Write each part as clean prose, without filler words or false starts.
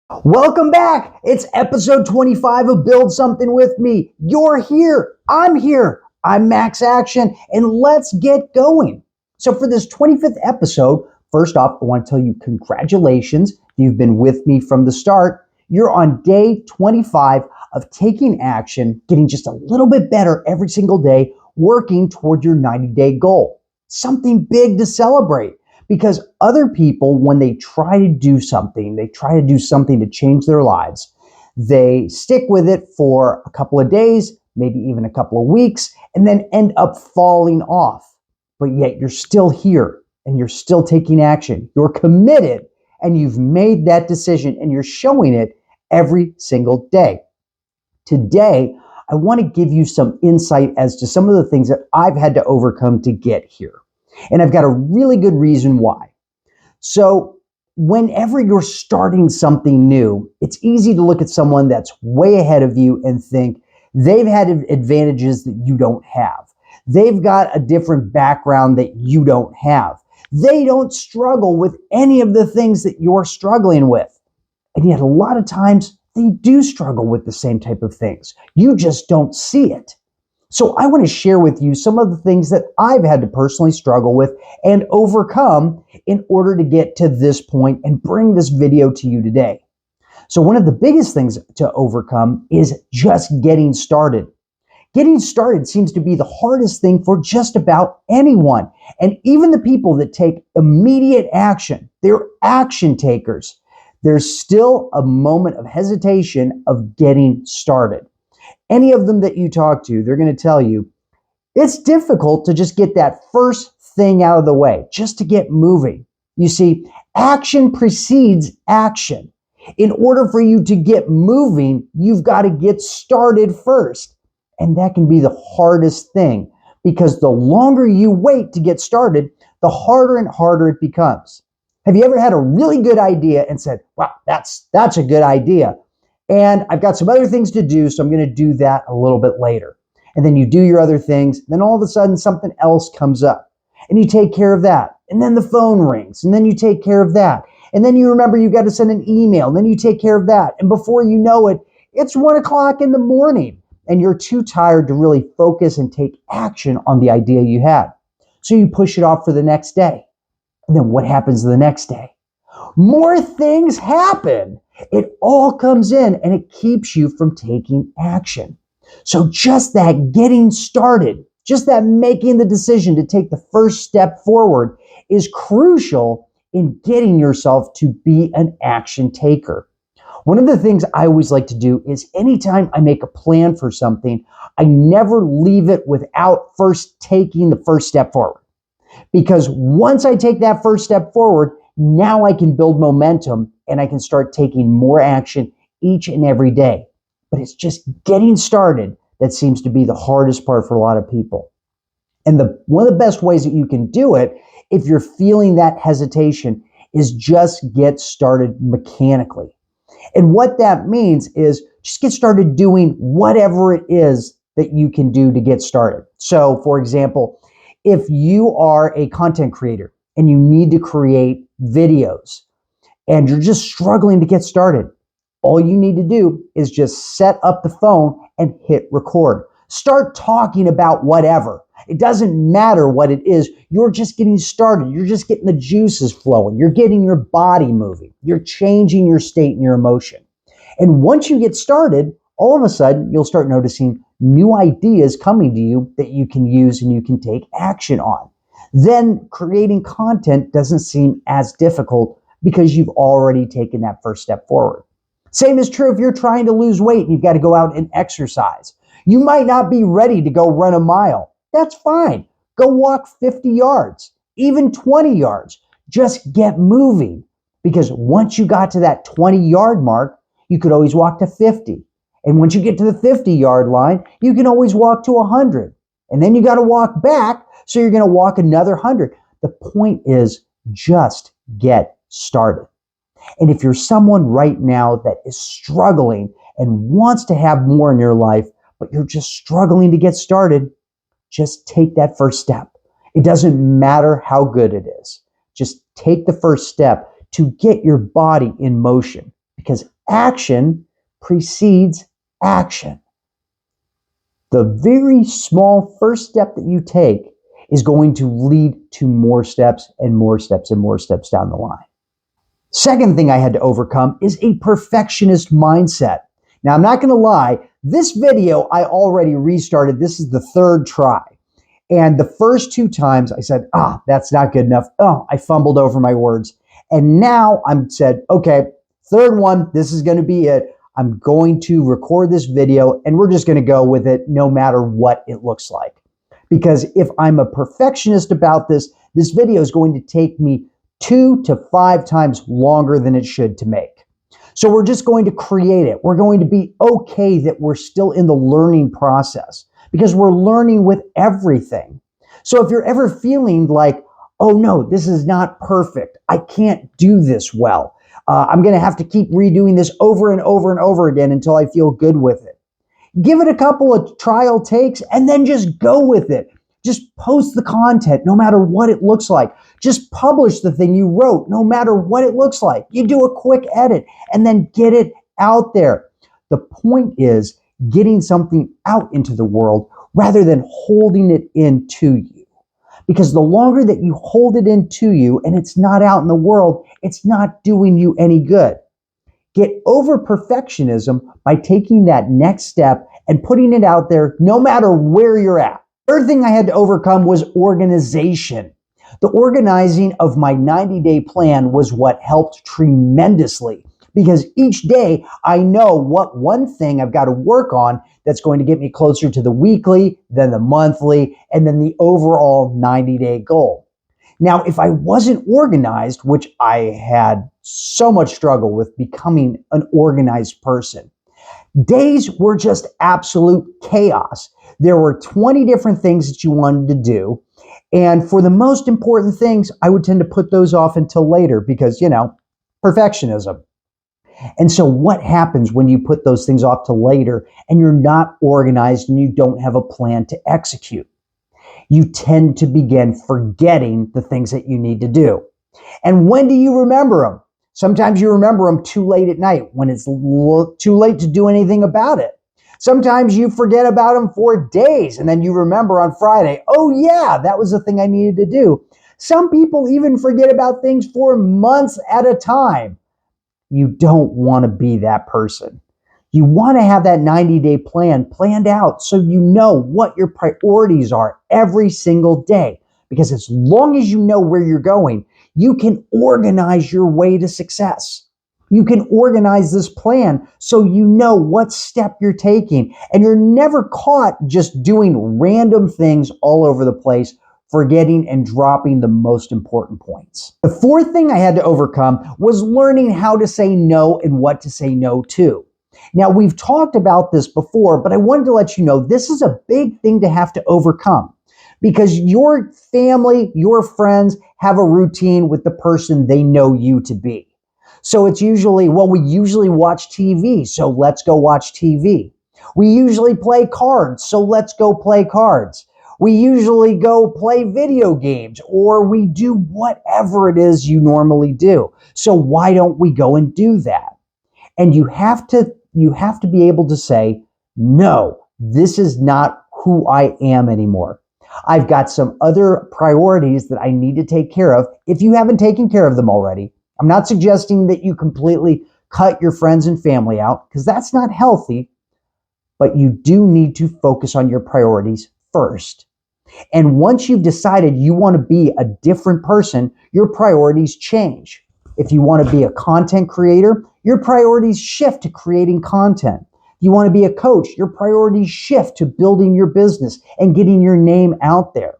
Welcome back. It's episode 25 of Build Something With Me. You're here. I'm here. I'm Max Action, and let's get going. So for this 25th episode, first off, I want to tell you congratulations. You've been with me from the start. You're on day 25 of taking action, getting just a little bit better every single day, working toward your 90-day goal. Something big to celebrate. Because other people, when they try to do something to change their lives, they stick with it for a couple of days, maybe even a couple of weeks, and then end up falling off. But yet you're still here and you're still taking action. You're committed and you've made that decision and you're showing it every single day. Today, I want to give you some insight as to some of the things that I've had to overcome to get here. And I've got a really good reason why. So whenever you're starting something new, it's easy to look at someone that's way ahead of you and think they've had advantages that you don't have. They've got a different background that you don't have. They don't struggle with any of the things that you're struggling with. And yet a lot of times they do struggle with the same type of things. You just don't see it. So I want to share with you some of the things that I've had to personally struggle with and overcome in order to get to this point and bring this video to you today. So one of the biggest things to overcome is just getting started. Getting started seems to be the hardest thing for just about anyone. And even the people that take immediate action, they're action takers. There's still a moment of hesitation of getting started. Any of them that you talk to, they're going to tell you it's difficult to just get that first thing out of the way, just to get moving. You see, action precedes action. In order for you to get moving, you've got to get started first. And that can be the hardest thing because the longer you wait to get started, the harder and harder it becomes. Have you ever had a really good idea and said, wow, that's a good idea? And I've got some other things to do, so I'm going to do that a little bit later. And then you do your other things, then all of a sudden something else comes up. And you take care of that. And then the phone rings, and then you take care of that. And then you remember you got to send an email, and then you take care of that. And before you know it, it's 1 o'clock in the morning, and you're too tired to really focus and take action on the idea you had. So you push it off for the next day. And then what happens the next day? More things happen. It all comes in and it keeps you from taking action. So just that getting started, just that making the decision to take the first step forward is crucial in getting yourself to be an action taker. One of the things I always like to do is anytime I make a plan for something, I never leave it without first taking the first step forward. Because once I take that first step forward, now I can build momentum and I can start taking more action each and every day. But it's just getting started that seems to be the hardest part for a lot of people. And one of the best ways that you can do it, if you're feeling that hesitation, is just get started mechanically. And what that means is just get started doing whatever it is that you can do to get started. So, for example, if you are a content creator and you need to create videos and you're just struggling to get started, all you need to do is just set up the phone and hit record. Start talking about whatever. It doesn't matter what it is. You're just getting started. You're just getting the juices flowing. You're getting your body moving. You're changing your state and your emotion. And once you get started, all of a sudden, you'll start noticing new ideas coming to you that you can use and you can take action on. Then creating content doesn't seem as difficult because you've already taken that first step forward. Same is true if you're trying to lose weight and you've got to go out and exercise. You might not be ready to go run a mile. That's fine. Go walk 50 yards, even 20 yards. Just get moving. Because once you got to that 20-yard mark, you could always walk to 50. And once you get to the 50-yard line, you can always walk to 100. And then you got to walk back, so you're going to walk another 100. The point is just get started. And if you're someone right now that is struggling and wants to have more in your life, but you're just struggling to get started, just take that first step. It doesn't matter how good it is. Just take the first step to get your body in motion, because action precedes action. The very small first step that you take is going to lead to more steps and more steps and more steps down the line. Second thing I had to overcome is a perfectionist mindset. Now, I'm not going to lie, this video I already restarted. This is the third try. And the first two times I said, that's not good enough. I fumbled over my words. And now I'm said, okay, third one, this is going to be it. I'm going to record this video and we're just going to go with it no matter what it looks like. Because if I'm a perfectionist about this video is going to take me 2 to 5 times longer than it should to make. So we're just going to create it. We're going to be okay that we're still in the learning process because we're learning with everything. So if you're ever feeling like, oh no, this is not perfect, I can't do this well, I'm going to have to keep redoing this over and over and over again until I feel good with it. Give it a couple of trial takes and then just go with it. Just post the content no matter what it looks like. Just publish the thing you wrote no matter what it looks like. You do a quick edit and then get it out there. The point is getting something out into the world rather than holding it into you. Because the longer that you hold it into you and it's not out in the world, it's not doing you any good. Get over perfectionism by taking that next step and putting it out there no matter where you're at. Third thing I had to overcome was organization. The organizing of my 90-day plan was what helped tremendously because each day I know what one thing I've got to work on that's going to get me closer to the weekly, then the monthly, and then the overall 90-day goal. Now, if I wasn't organized, which I had so much struggle with becoming an organized person, days were just absolute chaos. There were 20 different things that you wanted to do. And for the most important things, I would tend to put those off until later because, perfectionism. And so what happens when you put those things off to later and you're not organized and you don't have a plan to execute? You tend to begin forgetting the things that you need to do. And when do you remember them? Sometimes you remember them too late at night when it's too late to do anything about it. Sometimes you forget about them for days and then you remember on Friday, oh yeah, that was the thing I needed to do. Some people even forget about things for months at a time. You don't want to be that person. You want to have that 90-day plan planned out so you know what your priorities are every single day. Because as long as you know where you're going, you can organize your way to success. You can organize this plan so you know what step you're taking. And you're never caught just doing random things all over the place, forgetting and dropping the most important points. The fourth thing I had to overcome was learning how to say no and what to say no to. Now, we've talked about this before, but I wanted to let you know this is a big thing to have to overcome because your family, your friends have a routine with the person they know you to be. So it's usually, we usually watch TV, so let's go watch TV. We usually play cards, so let's go play cards. We usually go play video games or we do whatever it is you normally do. So why don't we go and do that? And you have to be able to say, no, this is not who I am anymore. I've got some other priorities that I need to take care of if you haven't taken care of them already. I'm not suggesting that you completely cut your friends and family out because that's not healthy, but you do need to focus on your priorities first. And once you've decided you want to be a different person, your priorities change. If you want to be a content creator, your priorities shift to creating content. If you want to be a coach, your priorities shift to building your business and getting your name out there.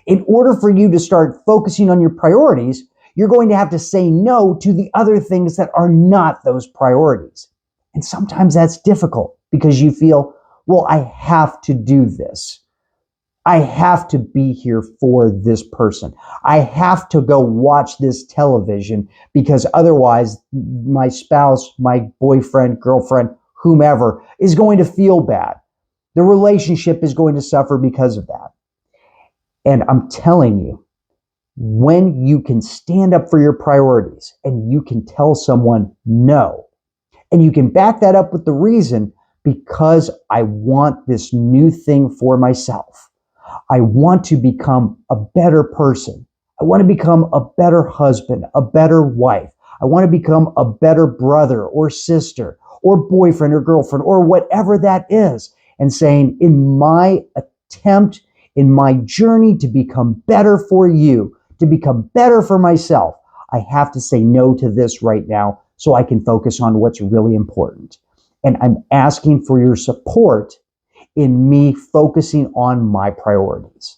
In order for you to start focusing on your priorities, you're going to have to say no to the other things that are not those priorities. And sometimes that's difficult because you feel, well, I have to do this. I have to be here for this person. I have to go watch this television because otherwise my spouse, my boyfriend, girlfriend, whomever is going to feel bad. The relationship is going to suffer because of that. And I'm telling you, when you can stand up for your priorities and you can tell someone no, And you can back that up with the reason, because I want this new thing for myself. I want to become a better person. I want to become a better husband, a better wife. I want to become a better brother or sister or boyfriend or girlfriend or whatever that is. And saying, in my attempt, in my journey to become better for you, to become better for myself, I have to say no to this right now so I can focus on what's really important. And I'm asking for your support in me focusing on my priorities.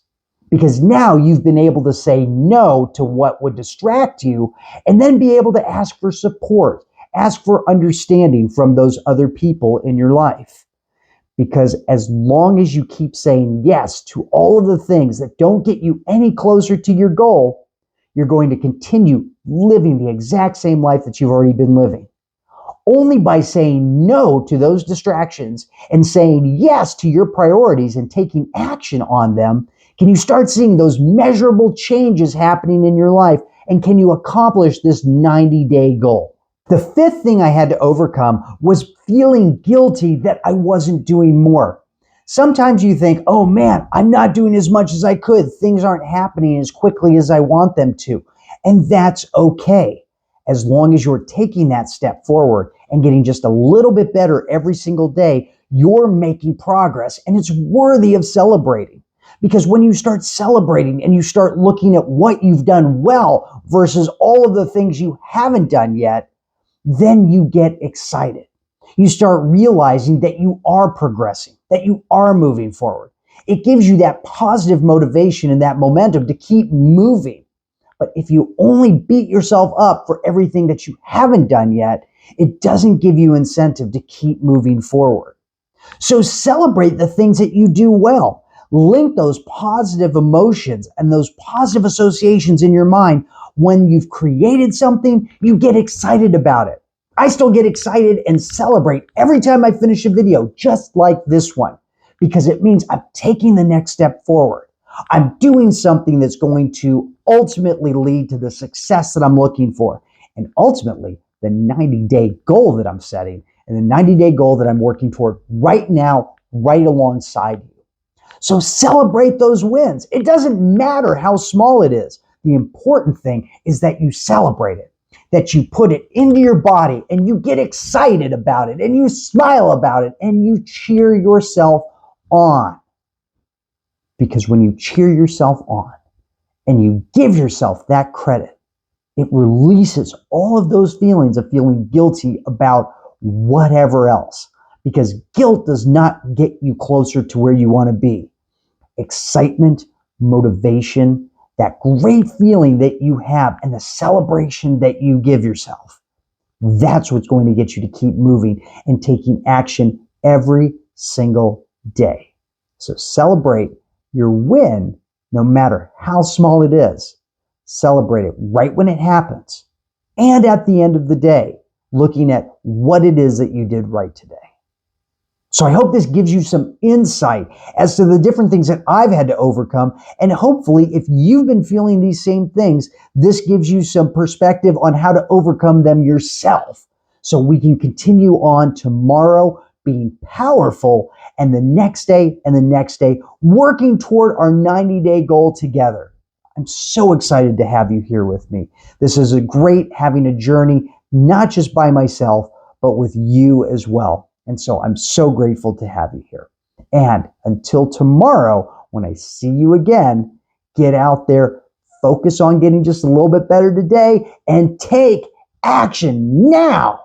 Because now you've been able to say no to what would distract you, and then be able to ask for support, ask for understanding from those other people in your life. Because as long as you keep saying yes to all of the things that don't get you any closer to your goal, you're going to continue living the exact same life that you've already been living. Only by saying no to those distractions and saying yes to your priorities and taking action on them can you start seeing those measurable changes happening in your life, and can you accomplish this 90-day goal. The fifth thing I had to overcome was feeling guilty that I wasn't doing more. Sometimes you think, oh man, I'm not doing as much as I could. Things aren't happening as quickly as I want them to. And that's okay. As long as you're taking that step forward and getting just a little bit better every single day, you're making progress, and it's worthy of celebrating. Because when you start celebrating and you start looking at what you've done well versus all of the things you haven't done yet, then you get excited. You start realizing that you are progressing, that you are moving forward. It gives you that positive motivation and that momentum to keep moving. But if you only beat yourself up for everything that you haven't done yet, it doesn't give you incentive to keep moving forward. So celebrate the things that you do well. Link those positive emotions and those positive associations in your mind. When you've created something, you get excited about it. I still get excited and celebrate every time I finish a video, just like this one, because it means I'm taking the next step forward. I'm doing something that's going to ultimately lead to the success that I'm looking for, and ultimately the 90-day goal that I'm setting, and the 90-day goal that I'm working toward right now, right alongside you. So celebrate those wins. It doesn't matter how small it is. The important thing is that you celebrate it, that you put it into your body and you get excited about it and you smile about it and you cheer yourself on. Because when you cheer yourself on and you give yourself that credit, it releases all of those feelings of feeling guilty about whatever else. Because guilt does not get you closer to where you want to be. Excitement, motivation, that great feeling that you have, and the celebration that you give yourself, that's what's going to get you to keep moving and taking action every single day. So celebrate your win, no matter how small it is. Celebrate it right when it happens, and at the end of the day, looking at what it is that you did right today. So I hope this gives you some insight as to the different things that I've had to overcome. And hopefully, if you've been feeling these same things, this gives you some perspective on how to overcome them yourself. So we can continue on tomorrow being powerful, and the next day and the next day, working toward our 90-day goal together. I'm so excited to have you here with me. This is a great having a journey, not just by myself, but with you as well. And so I'm so grateful to have you here. And until tomorrow, when I see you again, get out there, focus on getting just a little bit better today, and take action now.